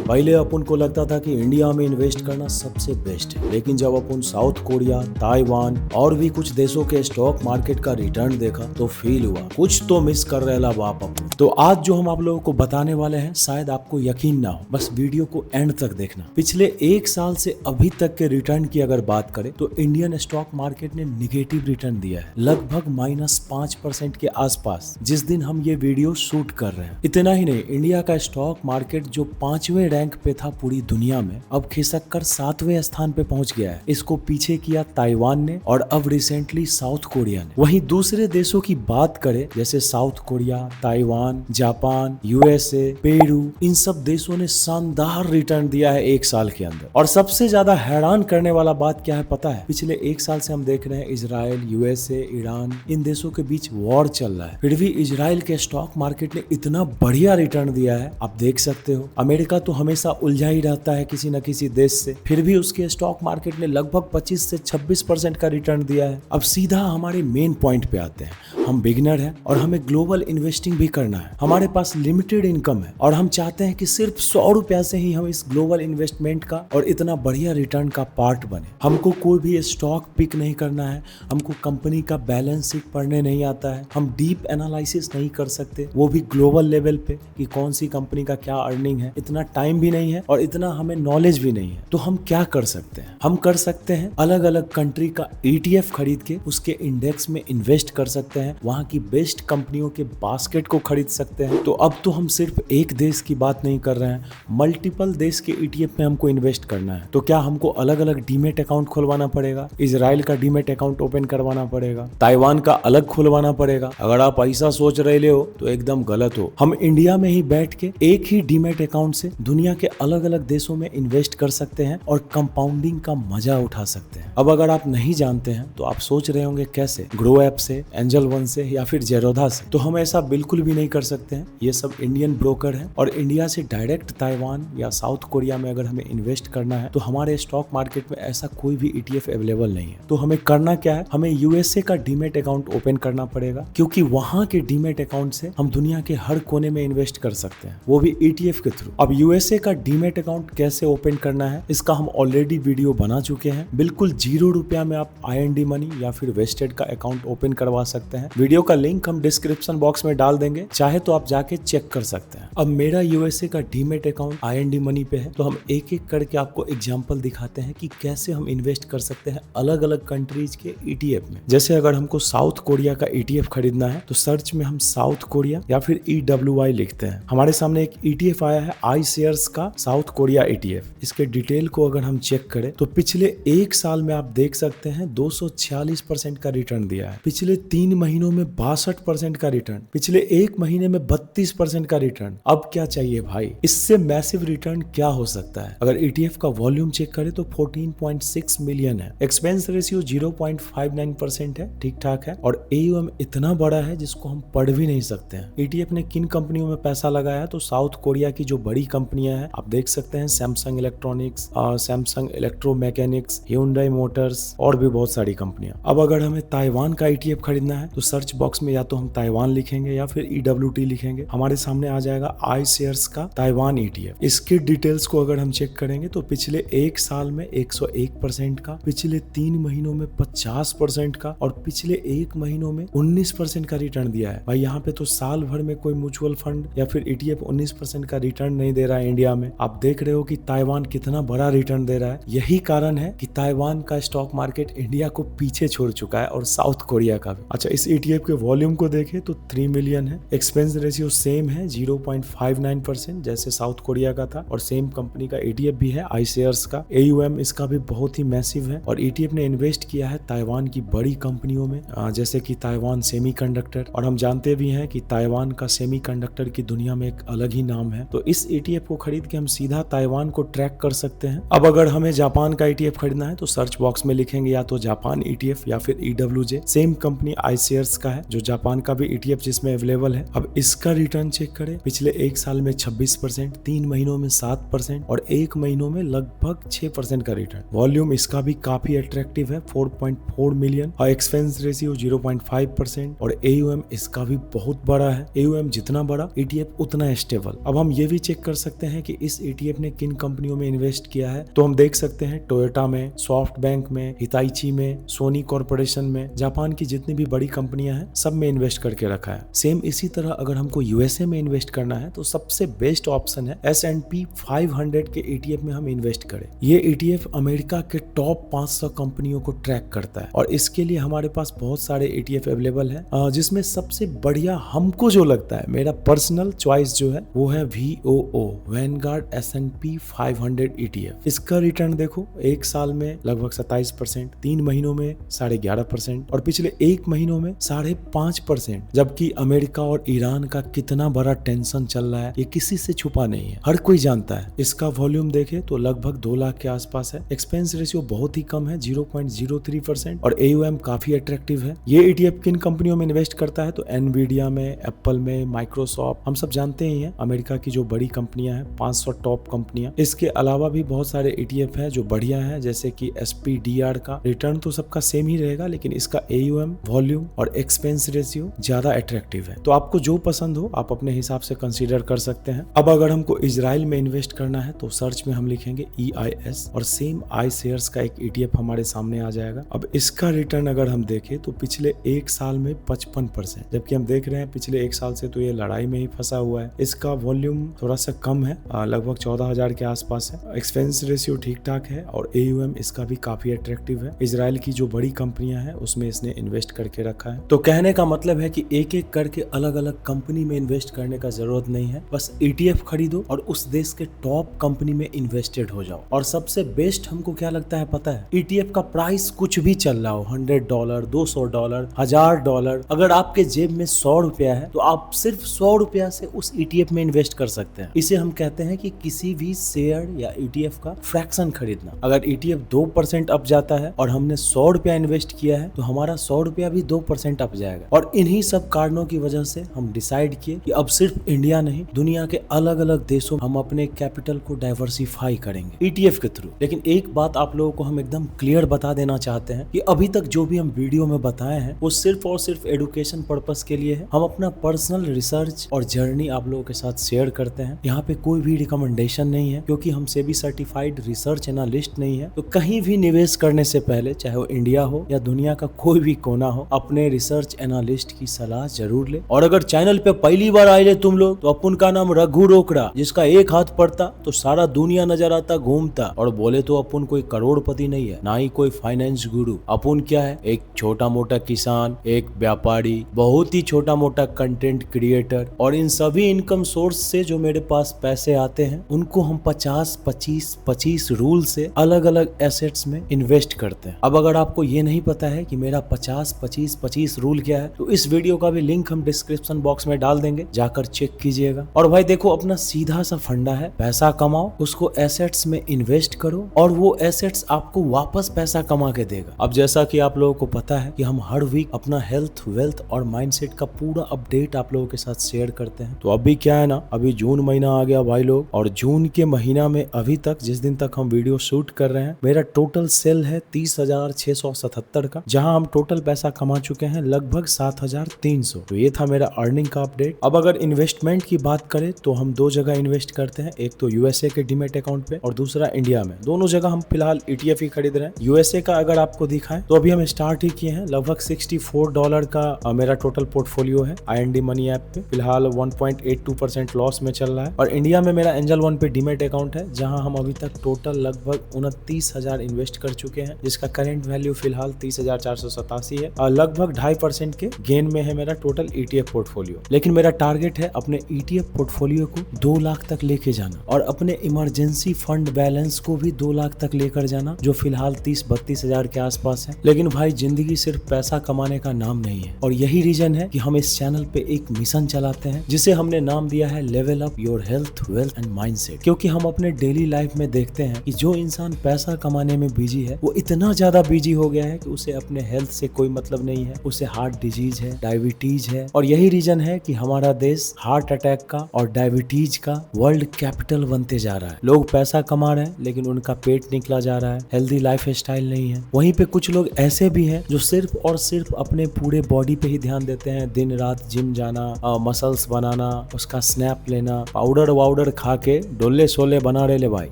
पहले अपन को लगता था कि इंडिया में इन्वेस्ट करना सबसे बेस्ट है, लेकिन जब अपन साउथ कोरिया, ताइवान और भी कुछ देशों के स्टॉक मार्केट का रिटर्न देखा तो फील हुआ कुछ तो मिस कर रहे बाप अपन। तो आज जो हम आप लोगों को बताने वाले हैं शायद आपको यकीन ना हो, बस वीडियो को एंड तक देखना। पिछले एक साल से अभी तक के रिटर्न की अगर बात करें तो इंडियन स्टॉक मार्केट ने निगेटिव रिटर्न दिया है, लगभग -5% के आसपास, जिस दिन हम ये वीडियो शूट कर रहे हैं। इतना ही नहीं, इंडिया का स्टॉक मार्केट जो 5वें रैंक पे था पूरी दुनिया में, अब खिसक कर 7वें स्थान पे पहुंच गया है। इसको पीछे किया ताइवान ने और अब रिसेंटली साउथ कोरिया ने। वहीं दूसरे देशों की बात करें जैसे South Korea, Taiwan, Japan, USA, Peru, इन सब देशों ने शानदार रिटर्न दिया है एक साल के अंदर। और सबसे ज्यादा हैरान करने वाला बात क्या है पता है? पिछले एक साल से हम देख रहे हैं इजराइल, यूएसए, ईरान, इन देशों के बीच वॉर चल रहा है, फिर भी इजराइल के स्टॉक मार्केट ने इतना बढ़िया रिटर्न दिया है, आप देख सकते हो। अमेरिका तो हमेशा उलझा ही रहता है किसी न किसी देश से, फिर भी उसके स्टॉक मार्केट ने लगभग 25 से 26% का रिटर्न दिया है। अब सीधा हमारे मेन पॉइंट पे आते हैं। हम बिगिनर हैं और हमें ग्लोबल इन्वेस्टिंग भी करना है। हमारे पास लिमिटेड इनकम है और हम चाहते हैं कि सिर्फ 100 रुपया से ही हम इस ग्लोबल इन्वेस्टमेंट का और इतना बढ़िया रिटर्न का पार्ट बने। हमको कोई भी स्टॉक पिक नहीं करना है, हमको कंपनी का बैलेंस शीट पढ़ने नहीं आता है, हम डीप एनालिसिस नहीं कर सकते, वो भी ग्लोबल लेवल पे कि कौन सी कंपनी का क्या अर्निंग है। इतना टाइम भी नहीं है और इतना हमें नॉलेज भी नहीं है। तो हम क्या कर सकते हैं? हम कर सकते हैं अलग अलग कंट्री का ETF खरीद के उसके इंडेक्स में इन्वेस्ट कर सकते हैं, वहां की बेस्ट कंपनियों के बास्केट को खरीद सकते हैं। तो अब तो हम सिर्फ एक देश की बात नहीं कर रहे हैं, मल्टीपल देश के ETF में हमको इन्वेस्ट करना है। तो क्या हमको अलग अलग डीमेट अकाउंट खुलवाना पड़ेगा? इजराइल का डीमेट अकाउंट ओपन करवाना पड़ेगा, ताइवान का अलग खुलवाना पड़ेगा? अगर आप ऐसा सोच रहे हो तो एकदम गलत हो। हम इंडिया में ही बैठ के एक ही डीमेट अकाउंट से दुनिया के अलग अलग देशों में इन्वेस्ट कर सकते हैं और कंपाउंडिंग का मजा उठा सकते हैं। अब अगर आप नहीं जानते हैं तो आप सोच रहे होंगे कैसे, ग्रो ऐप से, एंजल वन से या फिर जेरोधा से? तो हम ऐसा बिल्कुल भी नहीं कर सकते हैं। ये सब इंडियन ब्रोकर है और इंडिया से डायरेक्ट ताइवान या साउथ कोरिया में अगर हमें इन्वेस्ट करना है तो हमारे स्टॉक मार्केट में ऐसा कोई भी ETF अवेलेबल नहीं है। तो हमें करना क्या है? हमें यूएसए का डीमेट अकाउंट ओपन करना पड़ेगा, क्योंकि वहां के डीमेट अकाउंट से हम दुनिया के हर कोने में इन्वेस्ट कर सकते हैं, वो भी ETF के थ्रू। अब यूएसए का डीमेट अकाउंट कैसे ओपन करना है इसका हम ऑलरेडी वीडियो बना चुके हैं। बिल्कुल 0 रुपया में आप IND मनी या फिर वेस्टेड का अकाउंट ओपन करवा सकते हैं। वीडियो का लिंक हम डिस्क्रिप्शन बॉक्स में डाल देंगे, चाहे तो आप जाके चेक कर सकते हैं। अब मेरा यूएसए का डीमेट अकाउंट IND मनी पे है, तो हम एक एक करके आपको एग्जांपल दिखाते हैं कि कैसे हम इन्वेस्ट कर सकते हैं अलग अलग कंट्रीज के ETF में। जैसे अगर हमको साउथ कोरिया का ETF खरीदना है तो सर्च में हम साउथ कोरिया या फिर EWI लिखते हैं। हमारे सामने एक ETF आया है iShares का साउथ कोरिया ETF। इसके डिटेल को अगर हम चेक करें तो पिछले एक साल में आप देख सकते हैं 246% का रिटर्न दिया है, पिछले 3 महीनों में 62% का रिटर्न, पिछले 1 महीने में 32% का रिटर्न। अब क्या चाहिए भाई? इससे मैसिव रिटर्न क्या हो सकता है? अगर ETF का वॉल्यूम चेक करें तो 14.6 मिलियन है, एक्सपेंस रेशियो 0.59% है, ठीक ठाक है, और AUM इतना बड़ा है जिसको हम पढ़ भी नहीं सकते हैं। ETF ने किन कंपनियों में पैसा लगाया? तो साउथ कोरिया की जो बड़ी कंपनियां हैं आप देख सकते हैं, Samsung electronics, Samsung electromechanics, Hyundai motors और भी बहुत सारी कंपनियां। अब अगर हमें ताइवान का ETF खरीदना है तो सर्च बॉक्स में या तो हम ताइवान लिखेंगे या फिर EWT लिखेंगे, हमारे सामने आ जाएगा iShares का ताइवान ETF। इसकी डिटेल्स को अगर हम चेक करेंगे तो पिछले एक साल में 101% का, पिछले 3 महीनों में 50% का और पिछले 1 महीनों में 19% का रिटर्न दिया है। भाई यहाँ पे तो साल भर में कोई म्यूचुअल फंड या फिर ETF 19% का रिटर्न नहीं दे रहा है इंडिया में। आप देख रहे हो कि ताइवान कितना बड़ा रिटर्न दे रहा है। यही कारण है कि ताइवान का स्टॉक मार्केट इंडिया को पीछे छोड़ चुका है और साउथ कोरिया का भी। अच्छा, इस ETF के वॉल्यूम को देखें तो 3 मिलियन है, एक्सपेंस रेशियो सेम है 0.59% जैसे साउथ कोरिया का था, और सेम कंपनी का ETF भी है iShares का। AUM इसका भी बहुत ही मैसिव है और ETF ने इन्वेस्ट किया है ताइवान की बड़ी कंपनियों में, जैसे कि ताइवान सेमीकंडक्टर, और हम जानते भी हैं कि ताइवान का सेमीकंडक्टर की दुनिया में एक अलग ही नाम है। तो इस ETF को खरीद के हम सीधा ताइवान को ट्रैक कर सकते हैं। अब अगर हमें जापान का ETF खरीदना है तो सर्च बॉक्स में लिखेंगे या तो जापान ETF या फिर EWJ, सेम कंपनी iShares का है जो जापान का भी ETF जिसमें अवेलेबल है। अब इसका रिटर्न चेक करें, पिछले एक साल में 26%, 3 महीनों में 7% और 1 महीनों में लगभग 6% का रिटर्न। वॉल्यूम इसका भी काफी अट्रैक्टिव है 4.4 मिलियन और एक्सपेंस रेशियो 0.5% और AUM इसका भी बहुत बड़ा है। AUM जितना बड़ा ETF उतना स्टेबल। अब हम ये भी चेक कर सकते हैं हैं कि इस ETF ने किन कंपनियों में इन्वेस्ट किया है, तो हम देख सकते हैं टोयोटा में, सॉफ्ट बैंक में, हिताइची में, सोनी कॉर्पोरेशन में, जापान की जितनी भी बड़ी कंपनियां हैं सब में इन्वेस्ट करके रखा है। सेम इसी तरह अगर हमको यूएसए में इन्वेस्ट करना है तो सबसे बेस्ट ऑप्शन है S&P 500 के ETF में हम इन्वेस्ट करें। ये ETF अमेरिका के टॉप 500 कंपनियों को ट्रैक करता है और इसके लिए हमारे पास बहुत सारे ETF अवेलेबल है, जिसमें सबसे बढ़िया हमको जो लगता है, मेरा पर्सनल चॉइस जो है वो है VOO, वैनगार्ड S&P 500 ETF। इसका रिटर्न देखो, एक साल में लगभग 27%, 3 महीनों में 11.5% और पिछले 1 महीनों में 5.5%। जबकि अमेरिका और ईरान का कितना बड़ा टेंशन चल रहा है ये किसी से छुपा नहीं है, हर कोई जानता है। इसका वॉल्यूम देखे तो लगभग 2 लाख के आसपास है। एक्सपेंस रेशियो बहुत ही कम है, 0.03% और AUM काफी अट्रैक्टिव है। ये ETF किन कंपनियों में इन्वेस्ट करता है, तो एनवीडिया में, एप्पल में, माइक्रोसॉफ्ट, हम सब जानते ही हैं अमेरिका की जो बड़ी कंपनियां हैं, 500 टॉप कंपनियां। इसके अलावा भी बहुत सारे ETF हैं जो बढ़िया हैं, जैसे कि SPDR का रिटर्न तो सबका सेम ही रहेगा, लेकिन इसका AUM, वॉल्यूम और एक्सपेंस रेशियो ज्यादा अट्रैक्टिव है। तो आपको जो पसंद हो आप अपने हिसाब से कंसीडर कर सकते हैं। अब अगर हमको इजराइल में इन्वेस्ट करना है तो सर्च में हम लिखेंगे EIS और सेम आई शेयर्स का एक ETF हमारे सामने आ जाएगा। अब इसका रिटर्न अगर हम देखें तो पिछले 1 साल में 55%, जबकि हम देख रहे हैं पिछले 1 साल से तो ये लड़ाई में ही फंसा हुआ है। इसका वॉल्यूम थोड़ा सा कम है, लगभग 14,000 के आसपास है। एक्सपेंस रेशियो ठीक ठाक है और AUM इसका भी काफी अट्रैक्टिव है। इजराइल की जो बड़ी कंपनियां हैं उसमें इसने इन्वेस्ट करके रखा है। तो कहने का मतलब है कि एक एक करके अलग अलग कंपनी में इन्वेस्ट करने का जरूरत नहीं है, बस ETF खरीदो और उस देश के टॉप कंपनी में इन्वेस्टेड हो जाओ। और सबसे बेस्ट हमको क्या लगता है पता है, ETF का प्राइस कुछ भी चल रहा हो, $100, $200, $1000, अगर आपके जेब में 100 रुपया है तो आप सिर्फ 100 रुपया से उस ETF में इन्वेस्ट कर सकते हैं। इसे हम कहते हैं कि किसी भी शेयर या ETF का फ्रैक्शन खरीदना। अगर ETF 2% अप जाता है और हमने 100 रुपया इन्वेस्ट किया है तो हमारा 100 रुपया भी 2% अप जाएगा। और इन्हीं सब कारणों की वजह से हम डिसाइड किए कि अब सिर्फ इंडिया नहीं, दुनिया के अलग अलग देशों हम अपने कैपिटल को डाइवर्सिफाई करेंगे ETF के थ्रू। लेकिन एक बात आप लोगों को हम एकदम क्लियर बता देना चाहते हैं कि अभी तक जो भी हम वीडियो में बताए हैं वो सिर्फ और सिर्फ एडुकेशन पर्पस के लिए है। हम अपना पर्सनल रिसर्च और जर्नी आप लोगों के साथ शेयर करते हैं। यहाँ पे कोई भी रिकमेंडेशन नहीं है, क्योंकि हम सेबी सर्टिफाइड रिसर्च एनालिस्ट नहीं है। तो कहीं भी निवेश करने से पहले, चाहे वो इंडिया हो या दुनिया का कोई भी कोना हो, अपने रिसर्च एनालिस्ट की सलाह जरूर ले। और अगर चैनल पे पहली बार आए तुम लोग, तो अपन का नाम रघु रोकड़ा, जिसका एक हाथ पड़ता तो सारा दुनिया नजर आता घूमता। और बोले तो अपन कोई करोड़पति नहीं है, ना ही कोई फाइनेंस गुरु। अपन क्या है, एक छोटा मोटा किसान, एक व्यापारी, बहुत ही छोटा मोटा कंटेंट क्रिएटर। और इन सभी इनकम सोर्स से जो मेरे पास पैसे आते हैं उनको हम 50-25-25 रूल से अलग अलग एसेट्स में इन्वेस्ट करते हैं। अब अगर आपको ये नहीं पता है कि मेरा 50-25-25 रूल क्या है, तो इस वीडियो का भी लिंक हम डिस्क्रिप्शन बॉक्स में डाल देंगे, जाकर चेक कीजिएगा। और भाई देखो, अपना सीधा सा फंडा है, पैसा कमाओ, उसको एसेट्स में इन्वेस्ट करो और वो एसेट्स आपको वापस पैसा कमा के देगा। अब जैसा कि आप लोगों को पता है कि हम हर वीक अपना हेल्थ, वेल्थ और माइंडसेट का पूरा अपडेट आप लोगों के साथ शेयर करते हैं। तो अभी क्या है ना, अभी जून महीना आ गया भाई लोग, और जून के महीना में अभी तक, जिस दिन तक हम वीडियो शूट कर रहे हैं, मेरा टोटल सेल है 30,677 का, जहां हम टोटल पैसा कमा चुके हैं लगभग 7,300। तो ये था मेरा अर्निंग का अपडेट। अब अगर इन्वेस्टमेंट की बात करें तो हम 2 जगह इन्वेस्ट करते हैं, एक तो USA के डीमेट अकाउंट पे और दूसरा इंडिया में। दोनों जगह हम फिलहाल ETF ही खरीद रहे हैं। USA का अगर आपको दिखाएं तो अभी हम स्टार्ट ही किए हैं, लगभग $64 का मेरा टोटल पोर्टफोलियो है IND मनी ऐप पे। फिलहाल 1.82% लॉस में चल रहा है। और इंडिया में मेरा एंजल वन पे डीमेट अकाउंट है, जहां हम अभी तक टोटल लगभग 29,000 इन्वेस्ट कर चुके हैं, जिसका करेंट वैल्यू फिलहाल 30,487 है। लगभग 2.5% के गेन में है मेरा टोटल ETF पोर्टफोलियो। लेकिन मेरा टारगेट है अपने ETF पोर्टफोलियो को 2 लाख तक लेके जाना और अपने इमरजेंसी फंड बैलेंस को भी 2 लाख तक लेकर जाना, जो फिलहाल 30-32 हजार के आसपास है। लेकिन भाई जिंदगी सिर्फ पैसा कमाने का नाम नहीं है, और यही रीजन है कि हम इस चैनल पे एक मिशन चलाते हैं जिसे हमने नाम दिया है level up your health, wealth and mindset. क्योंकि हम अपने डेली लाइफ में देखते हैं कि जो इंसान पैसा कमाने में बिजी है वो इतना ज्यादा बिजी हो गया है कि उसे अपने हेल्थ से कोई मतलब नहीं है, उसे हार्ट डिजीज है, डायबिटीज है। और यही रीजन है कि हमारा देश हार्ट अटैक का और डायबिटीज का वर्ल्ड कैपिटल बनते जा रहा है। लोग पैसा कमा रहे हैं लेकिन उनका पेट निकला जा रहा है, हेल्दी लाइफ स्टाइल नहीं है। वहीं पे कुछ लोग ऐसे भी हैं जो सिर्फ और सिर्फ अपने पूरे बॉडी पे ही ध्यान देते हैं, दिन रात जिम जाना, मसल्स बनाना, उसका स्नैप लेना, पाउडर वाउडर बर्गर खा के डोले सोले बना रहे ले भाई,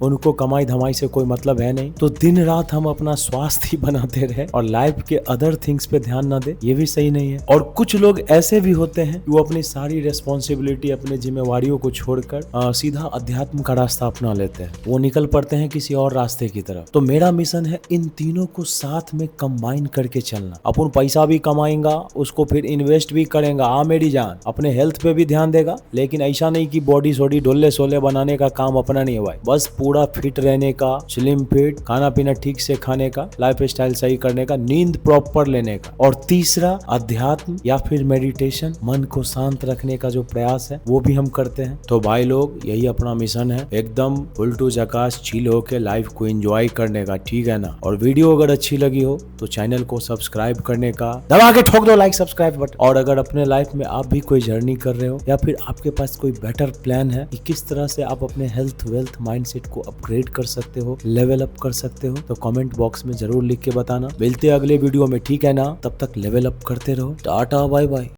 उनको कमाई धमाई से कोई मतलब है नहीं। तो दिन रात हम अपना स्वास्थ्य ही बनाते रहे और लाइफ के अदर थिंग्स पे ध्यान ना दे, ये भी सही नहीं है। और कुछ लोग ऐसे भी होते हैं कि वो अपनी सारी रेस्पॉन्सिबिलिटी, अपने जिम्मेवारियों को छोड़कर सीधा अध्यात्म का रास्ता अपना लेते हैं। वो निकल पड़ते हैं किसी और रास्ते की तरफ। तो मेरा मिशन है इन तीनों को साथ में कंबाइन करके चलना। अपन पैसा भी कमाएंगा, उसको फिर इन्वेस्ट भी करेंगा। हाँ मेरी जान, अपने हेल्थ पे भी ध्यान देगा, लेकिन ऐसा नहीं कि बॉडी सोडी डोले सोले बनाने का काम अपना नहीं है भाई। बस पूरा फिट रहने का, स्लिम फिट, खाना पीना ठीक से खाने का, लाइफ स्टाइल सही करने का, नींद प्रॉपर लेने का। और तीसरा अध्यात्म या फिर मेडिटेशन, मन को शांत रखने का जो प्रयास है वो भी हम करते हैं। तो भाई लोग, यही अपना मिशन है, एकदम फुल टू झकास चिल होके लाइफ को एंजॉय करने का, ठीक है ना। और वीडियो अगर अच्छी लगी हो तो चैनल को सब्सक्राइब करने का, दबा के ठोक दो लाइक सब्सक्राइब बटन। और अगर अपने लाइफ में आप भी कोई जर्नी कर रहे हो या फिर आपके पास कोई बेटर प्लान है कि किस तरह से आप अपने हेल्थ वेल्थ माइंडसेट को अपग्रेड कर सकते हो, लेवल अप कर सकते हो, तो कमेंट बॉक्स में जरूर लिख के बताना। मिलते हैं अगले वीडियो में, ठीक है ना। तब तक लेवल अप करते रहो। टाटा बाय बाय।